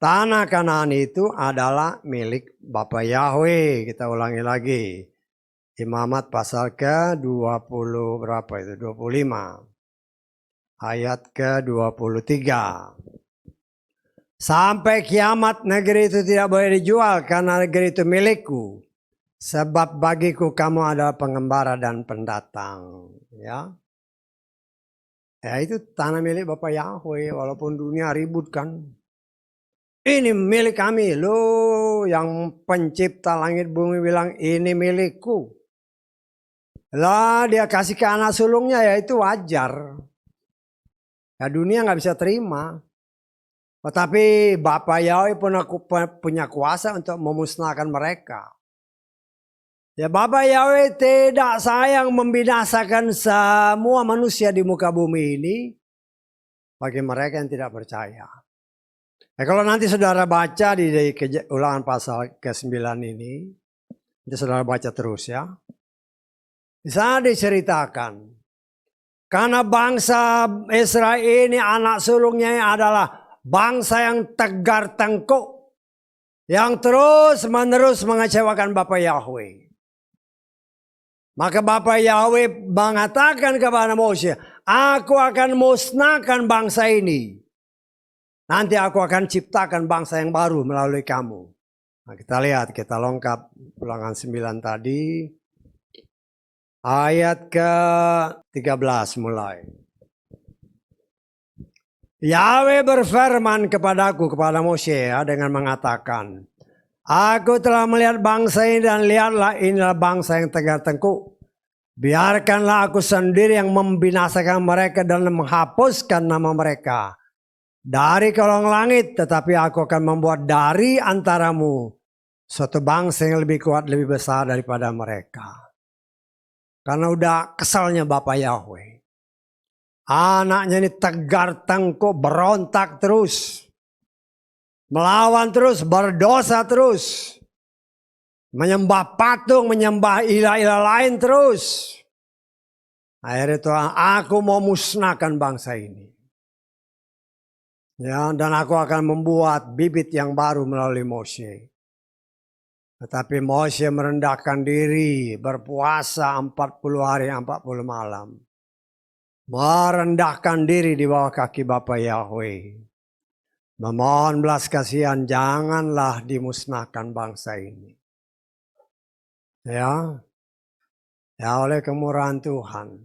tanah Kanaan itu adalah milik Bapa Yahweh. Kita ulangi lagi. Imamat pasal ke-20 berapa itu? 25. Ayat ke-23. Sampai kiamat negeri itu tidak boleh dijual karena negeri itu milikku. Sebab bagiku kamu adalah pengembara dan pendatang. Ya. Ya itu tanah milik Bapak Yahweh walaupun dunia ribut kan. Ini milik kami. Loh yang pencipta langit bumi bilang ini milikku. Lah dia kasih ke anak sulungnya ya itu wajar. Ya dunia nggak bisa terima. Tetapi Bapak Yahweh punya kuasa untuk memusnahkan mereka. Ya Bapak Yahweh tidak sayang membinasakan semua manusia di muka bumi ini. Bagi mereka yang tidak percaya. Ya, kalau nanti saudara baca di ulangan pasal ke-9 ini. Nanti saudara baca terus ya. Di sana diceritakan. Karena bangsa Israel ini anak sulungnya adalah bangsa yang tegar tengkuk. Yang terus menerus mengecewakan Bapak Yahweh. Maka Bapak Yahweh mengatakan kepada Moses, aku akan musnahkan bangsa ini. Nanti aku akan ciptakan bangsa yang baru melalui kamu. Nah, kita lihat, kita lengkap ulangan 9 tadi. Ayat ke-13 mulai. Yahweh berfirman kepadaku, kepada Moses ya, dengan mengatakan, aku telah melihat bangsa ini dan lihatlah inilah bangsa yang tegar tengkuk. Biarkanlah aku sendiri yang membinasakan mereka dan menghapuskan nama mereka dari kolong langit. Tetapi aku akan membuat dari antaramu suatu bangsa yang lebih kuat, lebih besar daripada mereka. Karena udah kesalnya Bapak Yahweh. Anaknya ini tegar tengkuk, berontak terus. Melawan terus, berdosa terus. Menyembah patung, menyembah ilah-ilah lain terus. Akhirnya Tuhan, aku mau musnahkan bangsa ini. Ya, dan aku akan membuat bibit yang baru melalui Mose. Tetapi Mose merendahkan diri, berpuasa 40 hari 40 malam. Merendahkan diri di bawah kaki Bapa Yahweh. Memohon belas kasihan, janganlah dimusnahkan bangsa ini. Ya, oleh kemurahan Tuhan.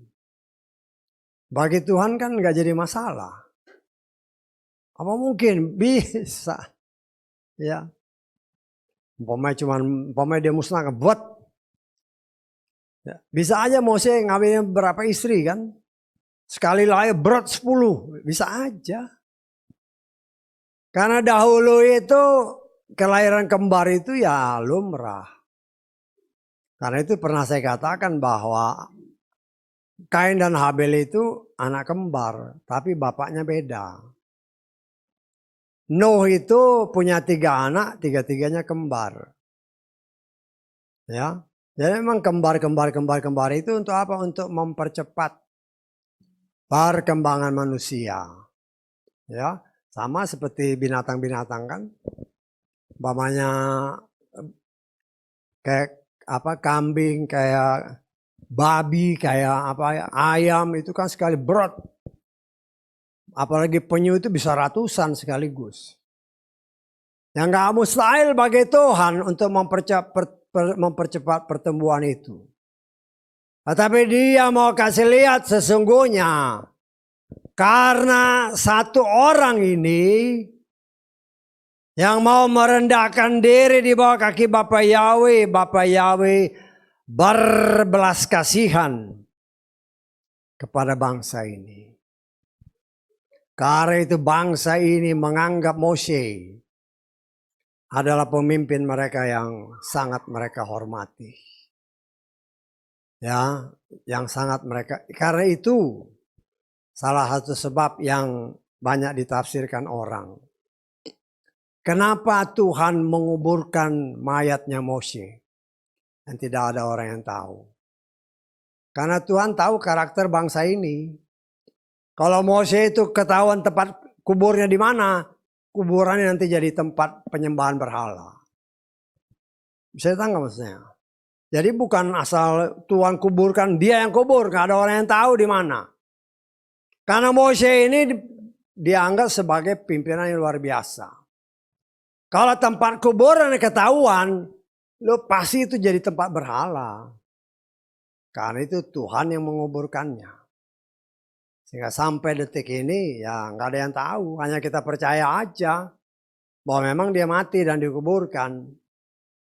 Bagi Tuhan kan gak jadi masalah. Apa mungkin? Bisa. Ya. Umpamanya dia musnahkan, buat. Ya. Bisa aja Mose ngambilin berapa istri kan. Sekali lahir berat 10. Bisa aja. Karena dahulu itu kelahiran kembar itu ya lumrah. Karena itu pernah saya katakan bahwa Kain dan Habel itu anak kembar, tapi bapaknya beda. Nuh itu punya 3 anak, 3-tiganya kembar. Ya, jadi memang kembar itu untuk apa? Untuk mempercepat perkembangan manusia. Ya, sama seperti binatang-binatang kan. Umpamanya kayak kambing, kayak babi, kayak ayam itu kan sekali berat. Apalagi penyu itu bisa ratusan sekaligus. Yang gak mustahil bagi Tuhan untuk mempercepat pertumbuhan itu. Tetapi dia mau kasih lihat sesungguhnya. Karena satu orang ini yang mau merendahkan diri di bawah kaki Bapa Yahweh berbelas kasihan kepada bangsa ini. Karena itu bangsa ini menganggap Mose adalah pemimpin mereka yang sangat mereka hormati. Ya, yang sangat mereka, karena itu salah satu sebab yang banyak ditafsirkan orang. Kenapa Tuhan menguburkan mayatnya Mose? Dan tidak ada orang yang tahu. Karena Tuhan tahu karakter bangsa ini. Kalau Mose itu ketahuan tempat kuburnya di mana, kuburannya nanti jadi tempat penyembahan berhala. Bisa tahu nggak maksudnya? Jadi bukan asal Tuhan kuburkan, dia yang kubur, nggak ada orang yang tahu di mana. Karena Mose ini dianggap sebagai pimpinan yang luar biasa. Kalau tempat kuburan ketahuan, lo pasti itu jadi tempat berhala. Karena itu Tuhan yang menguburkannya. Sehingga sampai detik ini ya nggak ada yang tahu. Hanya kita percaya aja bahwa memang dia mati dan dikuburkan.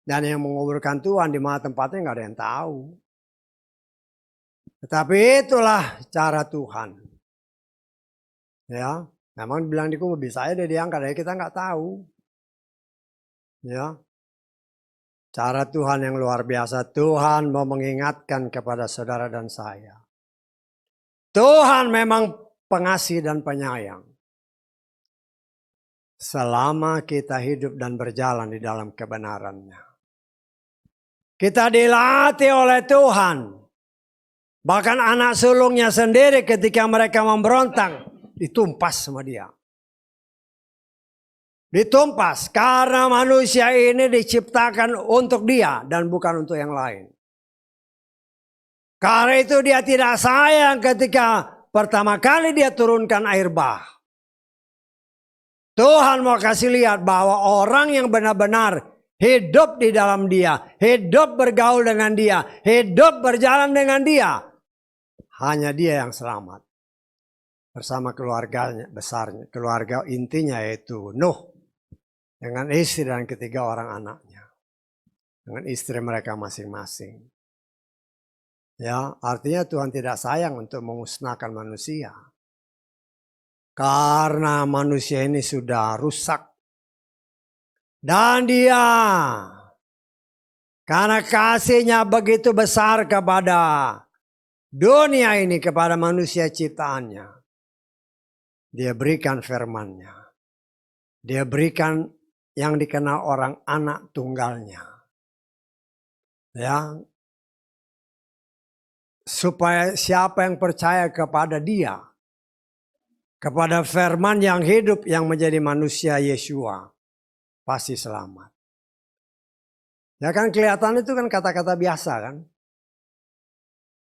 Dan yang menguburkan Tuhan di mana tempatnya nggak ada yang tahu. Tetapi itulah cara Tuhan. Ya, memang bilang dikubur bisa aja dia diangkat, ya kita nggak tahu. Ya, cara Tuhan yang luar biasa. Tuhan mau mengingatkan kepada saudara dan saya. Tuhan memang pengasih dan penyayang. Selama kita hidup dan berjalan di dalam kebenarannya. Kita dilatih oleh Tuhan. Bahkan anak sulungnya sendiri ketika mereka memberontak, ditumpas sama dia. Ditumpas karena manusia ini diciptakan untuk dia dan bukan untuk yang lain. Karena itu dia tidak sayang ketika pertama kali dia turunkan air bah. Tuhan mau kasih lihat bahwa orang yang benar-benar hidup di dalam dia, hidup bergaul dengan dia, hidup berjalan dengan dia, hanya dia yang selamat. Bersama keluarganya besarnya, keluarga intinya yaitu Nuh. Dengan istri dan 3 orang anaknya. Dengan istri mereka masing-masing. Ya, artinya Tuhan tidak sayang untuk memusnahkan manusia. Karena manusia ini sudah rusak. Dan dia, karena kasihnya begitu besar kepada dunia ini kepada manusia ciptaannya. Dia berikan firman-Nya. Dia berikan yang dikenal orang anak tunggalnya. Ya. Supaya siapa yang percaya kepada Dia, kepada firman yang hidup yang menjadi manusia Yeshua, pasti selamat. Ya kan kelihatan itu kan kata-kata biasa kan.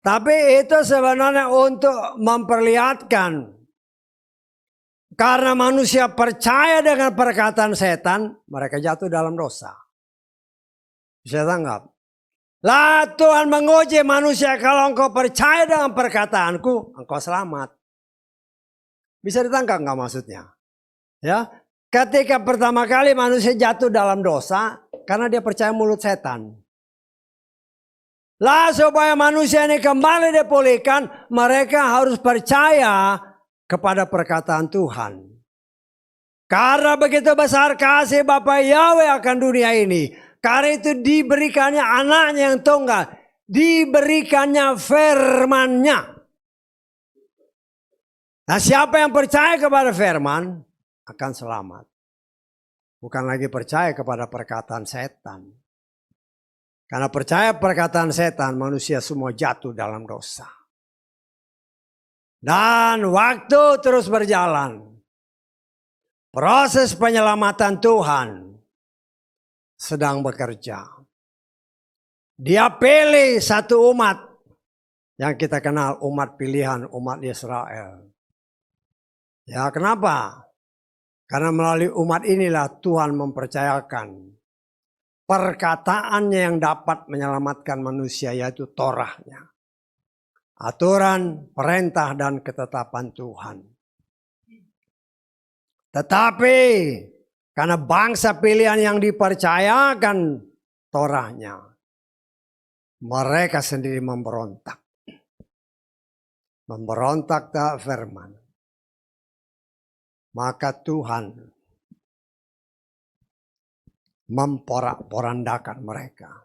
Tapi itu sebenarnya untuk memperlihatkan. Karena manusia percaya dengan perkataan setan, mereka jatuh dalam dosa. Bisa tanggap? Lah Tuhan menguji manusia, kalau engkau percaya dengan perkataanku, engkau selamat. Bisa ditangkap nggak maksudnya? Ya, ketika pertama kali manusia jatuh dalam dosa, karena dia percaya mulut setan. Lah supaya manusia ini kembali dipulihkan, mereka harus percaya kepada perkataan Tuhan. Karena begitu besar kasih Bapa Yahweh akan dunia ini. Karena itu diberikannya anaknya yang tunggal. Diberikannya firman-Nya. Nah siapa yang percaya kepada firman akan selamat. Bukan lagi percaya kepada perkataan setan. Karena percaya perkataan setan, manusia semua jatuh dalam dosa. Dan waktu terus berjalan. Proses penyelamatan Tuhan sedang bekerja. Dia pilih satu umat yang kita kenal umat pilihan, umat Israel. Ya kenapa? Karena melalui umat inilah Tuhan mempercayakan perkataannya yang dapat menyelamatkan manusia, yaitu Torahnya. Aturan, perintah, dan ketetapan Tuhan. Tetapi karena bangsa pilihan yang dipercayakan Torahnya, mereka sendiri memberontak. Memberontak tak firman. Maka Tuhan memporak-porandakan mereka.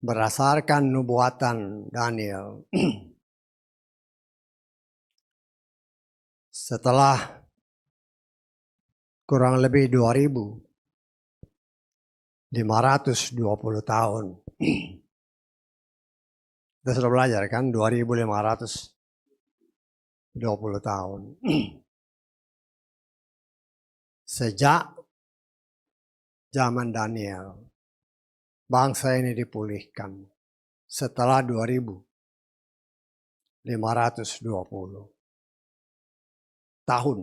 Berdasarkan nubuatan Daniel, setelah kurang lebih 2.520 tahun. Kita sudah belajar kan 2.520 tahun. Sejak zaman Daniel, bangsa ini dipulihkan setelah 2.520 tahun.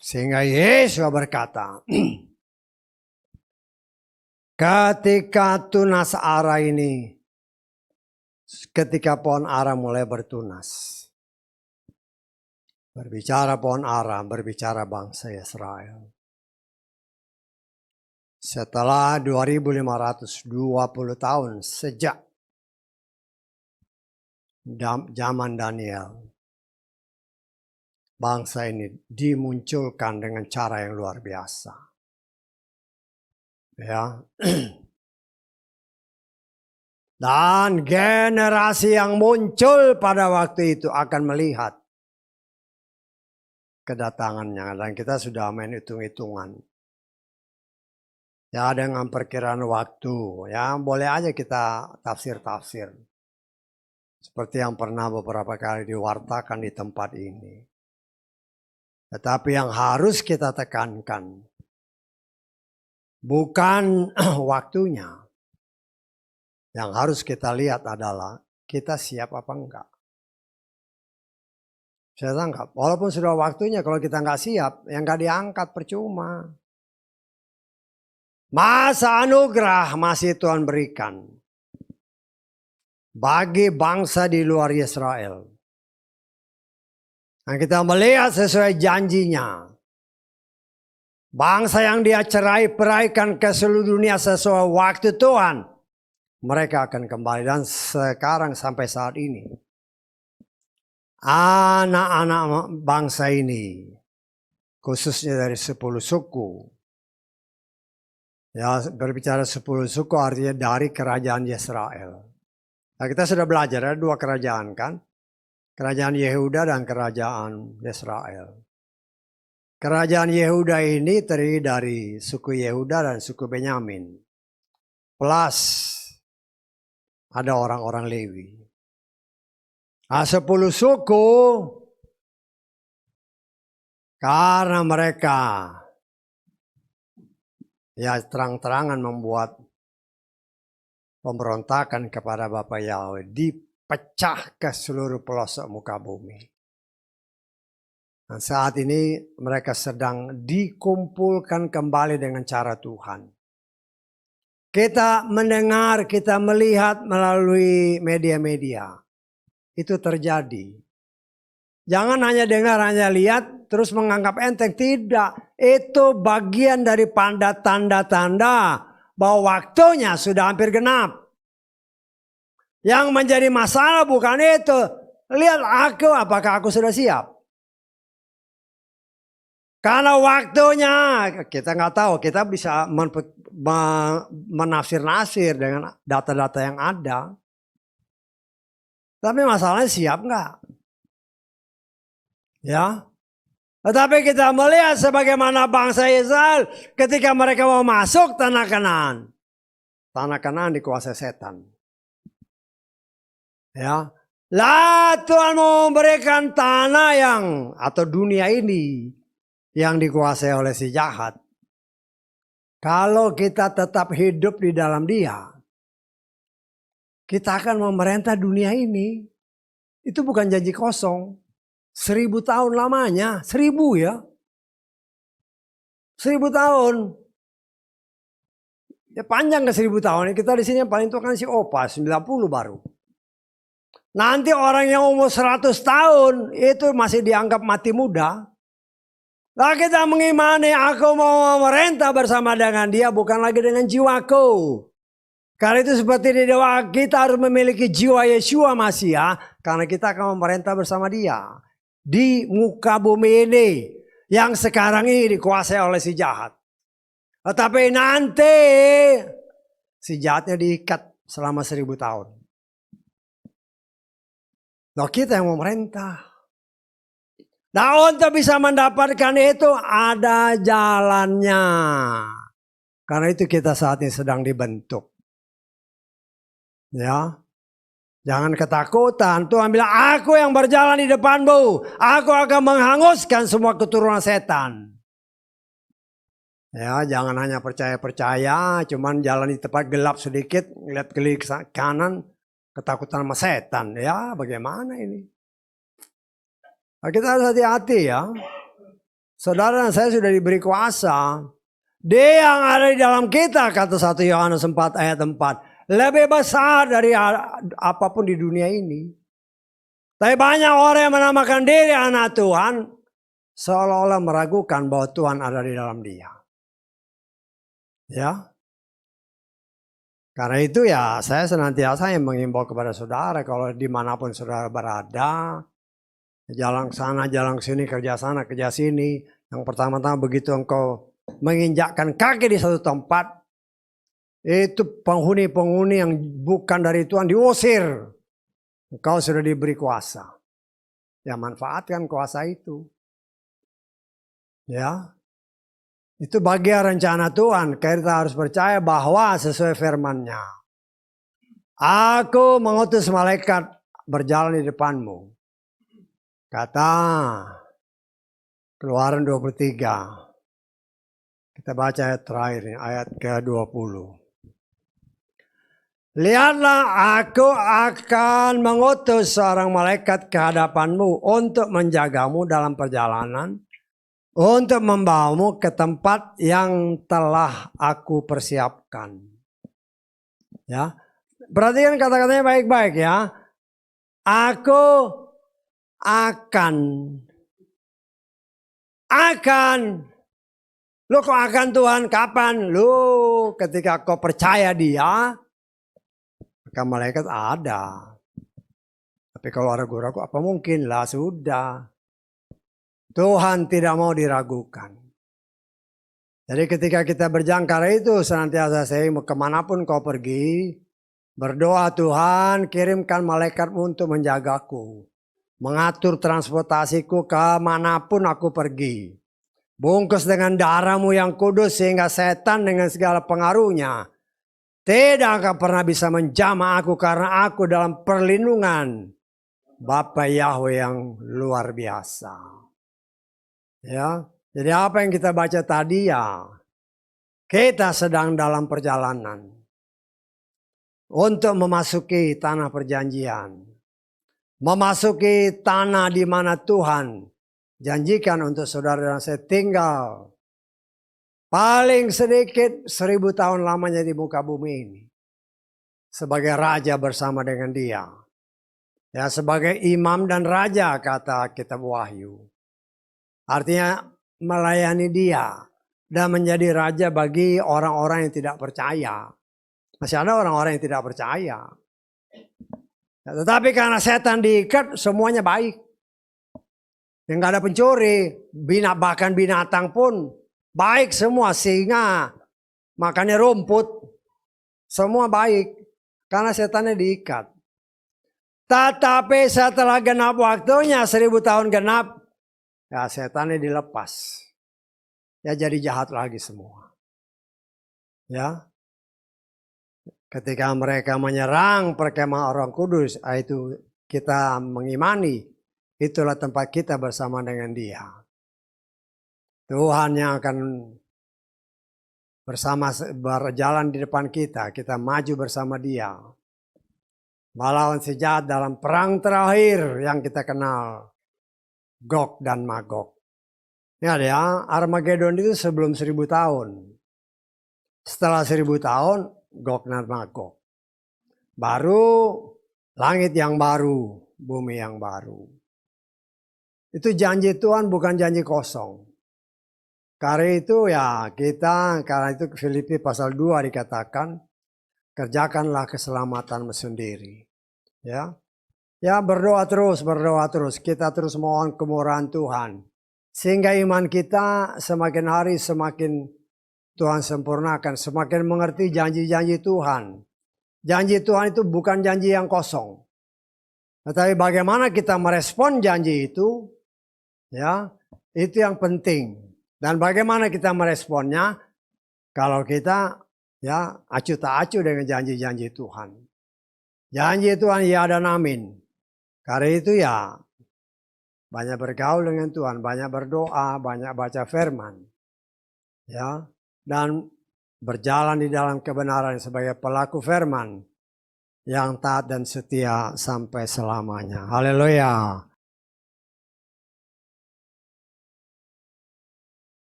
Sehingga Yesus berkata, ketika tunas ara ini, ketika pohon ara mulai bertunas. Berbicara pohon ara, berbicara bangsa Israel. Setelah 2.520 tahun sejak zaman Daniel, bangsa ini dimunculkan dengan cara yang luar biasa. Ya. Dan generasi yang muncul pada waktu itu akan melihat kedatangannya. Dan kita sudah main hitung-hitungan. Ya dengan perkiraan waktu. Ya boleh aja kita tafsir-tafsir. Seperti yang pernah beberapa kali diwartakan di tempat ini. Tetapi yang harus kita tekankan. Bukan waktunya. Yang harus kita lihat adalah kita siap apa enggak. Saya tangkap, walaupun sudah waktunya, kalau kita nggak siap, yang nggak diangkat percuma. Masa anugerah masih Tuhan berikan bagi bangsa di luar Israel. Dan kita melihat sesuai janjinya. Bangsa yang dia cerai-beraikan ke seluruh dunia sesuai waktu Tuhan. Mereka akan kembali, dan sekarang sampai saat ini. Anak-anak bangsa ini, khususnya dari 10 suku, Ya, berbicara 10 suku artinya dari kerajaan Israel. Nah, kita sudah belajar ada 2 kerajaan kan? Kerajaan Yehuda dan kerajaan Israel. Kerajaan Yehuda ini terdiri dari suku Yehuda dan suku Benyamin. Plus ada orang-orang Lewi. Nah, 10 suku karena mereka ya terang-terangan membuat pemberontakan kepada Bapa Yahweh, dipecah ke seluruh pelosok muka bumi. Dan saat ini mereka sedang dikumpulkan kembali dengan cara Tuhan. Kita mendengar, kita melihat melalui media-media. Itu terjadi. Jangan hanya dengar, hanya lihat, terus menganggap enteng. Tidak, itu bagian dari tanda-tanda bahwa waktunya sudah hampir genap. Yang menjadi masalah bukan itu. Lihat aku, apakah aku sudah siap? Karena waktunya kita nggak tahu, kita bisa menafsir-nafsir dengan data-data yang ada. Tapi masalahnya siap nggak? Ya. Tetapi kita melihat sebagaimana bangsa Israel ketika mereka mau masuk tanah Kanaan. Tanah Kanaan dikuasai setan. Ya. Lah Tuhan mau memberikan tanah yang atau dunia ini yang dikuasai oleh si jahat. Kalau kita tetap hidup di dalam dia, kita akan memerintah dunia ini. Itu bukan janji kosong. 1000 tahun lamanya, 1000 ya. 1000 tahun. Ya panjang ke 1000 tahun. Kita di sini yang paling tua kan si Opa, 90 baru. Nanti orang yang umur 100 tahun itu masih dianggap mati muda. Lah kita mengimani aku mau memerintah bersama dengan dia bukan lagi dengan jiwaku. Karena itu seperti di doa kita harus memiliki jiwa Yeshua Masiah. Karena kita akan memerintah bersama dia. Di muka bumi ini. Yang sekarang ini dikuasai oleh si jahat. Tetapi nanti si jahatnya diikat selama 1000 tahun. Nah kita yang memerintah. Nah untuk bisa mendapatkan itu ada jalannya. Karena itu kita saat ini sedang dibentuk. Ya, jangan ketakutan. Tuhan bilang aku yang berjalan di depanmu. Aku akan menghanguskan semua keturunan setan. Ya jangan hanya percaya-percaya. Cuman jalan di tempat gelap sedikit. Lihat kiri kanan. Ketakutan sama setan. Ya bagaimana ini. Nah, kita harus hati-hati ya. Saudara dan saya sudah diberi kuasa. Dia yang ada di dalam kita, kata 1 Yohanes 4 ayat 4. Lebih besar dari apapun di dunia ini. Tapi banyak orang yang menamakan diri anak Tuhan. Seolah-olah meragukan bahwa Tuhan ada di dalam dia. Ya. Karena itu ya saya senantiasa yang mengimbau kepada saudara. Kalau dimanapun saudara berada. Jalan sana, jalan sini, kerja sana, kerja sini. Yang pertama-tama begitu engkau menginjakkan kaki di satu tempat. Itu penghuni-penghuni yang bukan dari Tuhan diusir. Engkau sudah diberi kuasa. Ya manfaatkan kuasa itu. Ya. Itu bagian rencana Tuhan. Kita harus percaya bahwa sesuai firman-Nya. Aku mengutus malaikat berjalan di depanmu. Kata Keluaran 23. Kita baca ayat terakhir ini, ayat ke-20. Lihatlah aku akan mengutus seorang malaikat ke hadapanmu untuk menjagamu dalam perjalanan. Untuk membawamu ke tempat yang telah aku persiapkan. Ya, perhatikan kata-katanya baik-baik ya. Aku akan. Lu kok akan Tuhan? Kapan? Lu ketika kau percaya dia, maka malaikat ada. Tapi kalau ragu-ragu apa mungkin lah sudah. Tuhan tidak mau diragukan. Jadi ketika kita berjangkar itu senantiasa saya kemanapun kau pergi, berdoa Tuhan kirimkan malaikatmu untuk menjagaku. Mengatur transportasiku kemanapun aku pergi. Bungkus dengan darahmu yang kudus sehingga setan dengan segala pengaruhnya tidak akan pernah bisa menjamah aku karena aku dalam perlindungan Bapa Yahweh yang luar biasa. Ya, jadi apa yang kita baca tadi ya, kita sedang dalam perjalanan untuk memasuki tanah perjanjian. Memasuki tanah di mana Tuhan janjikan untuk saudara dan saya tinggal. Paling sedikit 1000 tahun lamanya di muka bumi ini. Sebagai raja bersama dengan dia. Ya, sebagai imam dan raja kata kitab Wahyu. Artinya melayani dia. Dan menjadi raja bagi orang-orang yang tidak percaya. Masih ada orang-orang yang tidak percaya. Ya, tetapi karena setan diikat semuanya baik. Yang gak ada pencuri. Bahkan binatang pun baik semua, singa, makannya rumput, semua baik karena setannya diikat. Tetapi setelah genap waktunya 1000 tahun genap, ya setannya dilepas. Ya jadi jahat lagi semua. Ya. Ketika mereka menyerang perkemahan orang kudus, itu kita mengimani, itulah tempat kita bersama dengan dia. Tuhan yang akan bersama berjalan di depan kita maju bersama dia. Melawan si jahat dalam perang terakhir yang kita kenal, Gog dan Magog. Ya, Armageddon itu sebelum 1000 tahun. Setelah 1000 tahun, Gog dan Magog. Baru langit yang baru, bumi yang baru. Itu janji Tuhan bukan janji kosong. Karena itu ya karena itu Filipi pasal 2 dikatakan, kerjakanlah keselamatanmu sendiri. Ya, berdoa terus. Kita terus mohon kemurahan Tuhan. Sehingga iman kita semakin hari semakin Tuhan sempurnakan. Semakin mengerti janji-janji Tuhan. Janji Tuhan itu bukan janji yang kosong. Tetapi bagaimana kita merespon janji itu, ya, itu yang penting. Dan bagaimana kita meresponnya? Kalau kita ya acuh tak acuh dengan janji-janji Tuhan. Janji Tuhan ya dan amin. Karena itu ya banyak bergaul dengan Tuhan, banyak berdoa, banyak baca firman. Ya, dan berjalan di dalam kebenaran sebagai pelaku firman yang taat dan setia sampai selamanya. Haleluya.